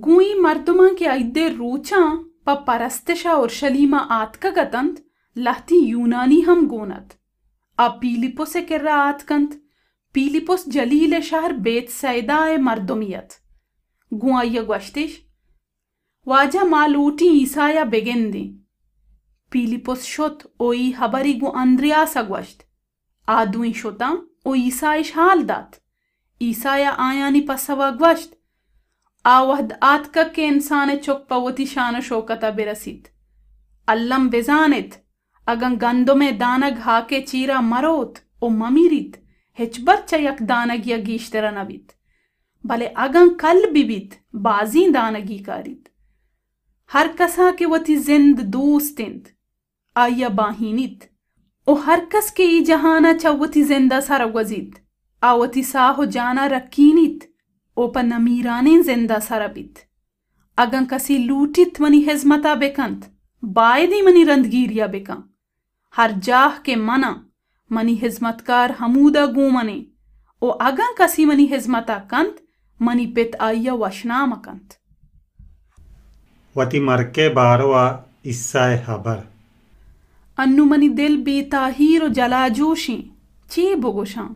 गुई मर्दुमा के आइदे रूचा प परस्तशा उर्शलीमा आतकगतंत लहती यूनानी हम गोनत आ पीलिपोसे किर्रा आतकंत पीलिपोस जलील शहर बेत सैदाए मर्दुमियत गुआया ग्वश्तिश वाजा मालूटी ईसाया बेगेंदी पीलिपोस शोत ओई हबरी गु अंद्रियासा ग्वश्त आदुई शोता ओ ईसाइश हाल दात ईसाया आयानी पसवा ग्वश्त आवहद आतका के इंसान चोक पवती शान शोकता बिरसीत अल्लम बेजानित अगं गंदो में दानग हाके चीरा मरोत ओ ममीरित हिचबर चयक दानग या गीश्तरा नबित भले अगं कल बिबित बाजी दानगी कारित हर कसा के वती जिंद दोस्तिंत आया बाहिनित ओ हर कस के ई जहाना चवती जिंदा सरगवजित आवती साहो जाना रकीनित ओपा नमीराने जिंदा सरबित अगं कसी लूटित मनी हिजमता बेकंत बायदी मनी रंदगीरिया बेका हर जाह के मना मनी हिजमतकार हमूदा गूमने ओ अगं कसी मनी हिजमता कंत मनी पित आया वशनाम कंत वती मरके बारवा इस्साए हबर अन्नु मनी दिल बेताहीर जलाजोशी चे बोगोशा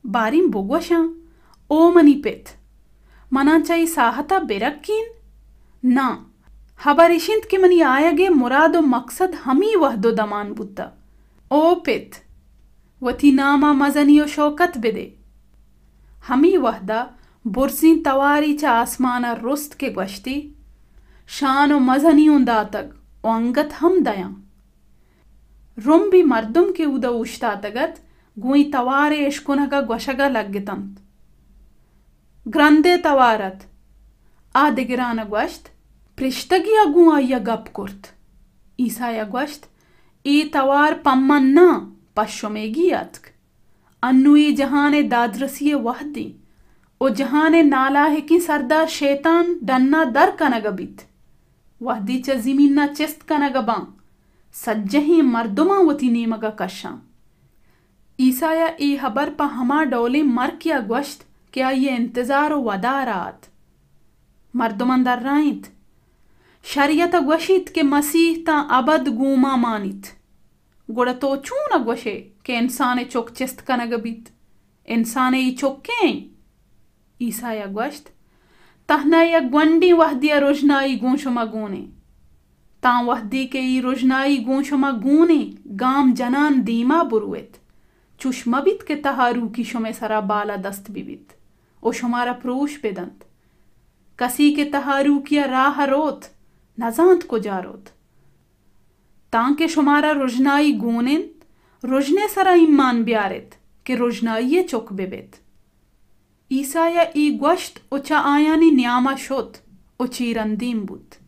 बारिम बोगोशा ओ मनी पित मना चाई साहता बेरक्कीन ना हबरिशिंत के मनी आयगे मुरादो मकसद हमी वहदो दमान बुत्ता ओ पित वती नामा मजनियो शौकत बेदे हमी वहदा बुरसी तवारी चा आसमाना रुस्त के गश्ती शान ओ मजनियों दातग ओ अंगत हम दया रुम भी मर्दुम के उदा उश्तातगत गुई तवारे इश्कुनगा ग्वशगा लग्गितंत ग्रंदे तवारत आदिगिरान ग्वश्त पृष्ठगी अगू आया गप कुर्त ईसाया ग्वश्त ई तवार पम्मन्ना पश्चमेगी अतक अन्नु ई जहाने दादरसिये वहदी ओ जहाने नालाहे की सरदार शैतान डन्ना दर कनगबित वहदी च जिमीना चिस्त कनगबा सज्जही मर्दुमा वती नेमगा कशा ईसाया ई हबर पा हमा डोले मर किया ग्वश्त क्या ये इंतजार वदारात मर्दुमन दर राइंत शरीयत ग्वशित के मसीह ता अबद गूमा मानित गुड़ा तो चून ग्वशे के इंसाने चोक चिस्त कनगबित इंसाने ई चोक्के ईसाया ग्वश्त तहना या ग्वंडी वहदिया रोजनाई गूंशमा गूने ता वहदी के ई रोजनाई गूंशमा गूने गाम जनान दीमा बुरुएत चुष्मबित के तहारू की शुमे सरा बाला दस्त बिबित ओ शुमारा प्रोश बेदंत कसी के तहारू किया राह रोत नजांत को जारोत तांके शुमारा रोजनाई गूनेन रोजने सरा ईमान ब्यारेत के रोजनाई चोक बेबेत ईसाया ई ग्वश्त ओचा आयानी न्यामा शोत ओ चीरंदीम बुत